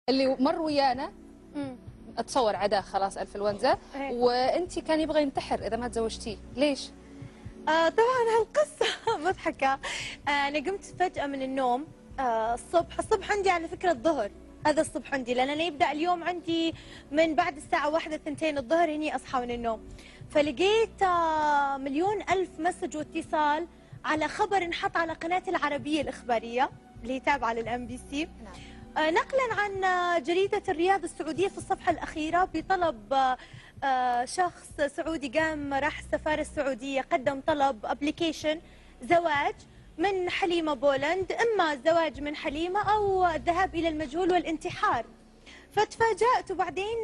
اللي مر ويانا اتصور عداه خلاص انفلونزا وانت كان يبغى ينتحر اذا ما تزوجتيه، ليش؟ طبعا هالقصه مضحكه. انا قمت فجاه من النوم الصبح عندي على فكره الظهر، هذا الصبح عندي لان انا يبدا اليوم عندي من بعد الساعه 1 2 الظهر هني اصحى من النوم. فلقيت مليون الف مسج واتصال على خبر انحط على قناه العربيه الاخباريه اللي هي تابعه للام بي سي، نقلا عن جريدة الرياض السعودية في الصفحة الأخيرة بطلب شخص سعودي قام راح السفارة السعودية قدم طلب ابليكيشن زواج من حليمة بولند، إما الزواج من حليمة أو الذهاب إلى المجهول والانتحار. فتفاجأت وبعدين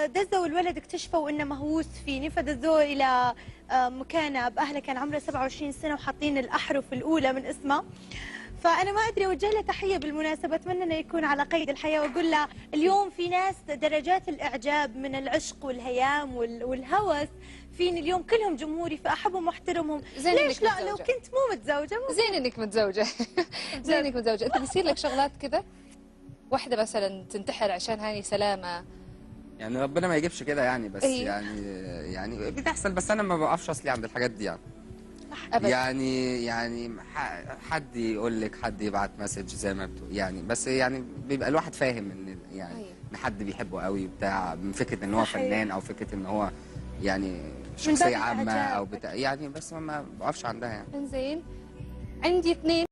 دزوا الولد، اكتشفوا انه مهووس فيني فدزوه الى مكانه باهله، كان عمره 27 سنة وحاطين الأحرف الأولى من اسمه. فأنا ما أدري أوجه له تحية بالمناسبة، أتمنى أنه يكون على قيد الحياة وأقول له اليوم في ناس درجات الإعجاب من العشق والهيام والهوس فيني اليوم كلهم جمهوري، فأحبهم واحترمهم. ليش لا لو كنت مو متزوجة؟ زين إنك متزوجة. زين إنك متزوجة. أنت بيصير لك شغلات كذا؟ واحدة مثلا تنتحر عشان هاني سلامة؟ يعني ربنا ما يجيبش كده يعني، بس يعني بتحصل، بس أنا ما بقفش أصلي عند الحاجات دي يعني. أبدا. يعني حد يقول لك، حد يبعت مسج زي ما بتقول يعني، بس يعني بيبقى الواحد فاهم ان يعني ان حد بيحبه قوي بتاع، من فكره ان هو فنان او فكره ان هو يعني شخصيه عامه او بتاع يعني، بس ما بقفش عندها يعني. زين. عندي اثنين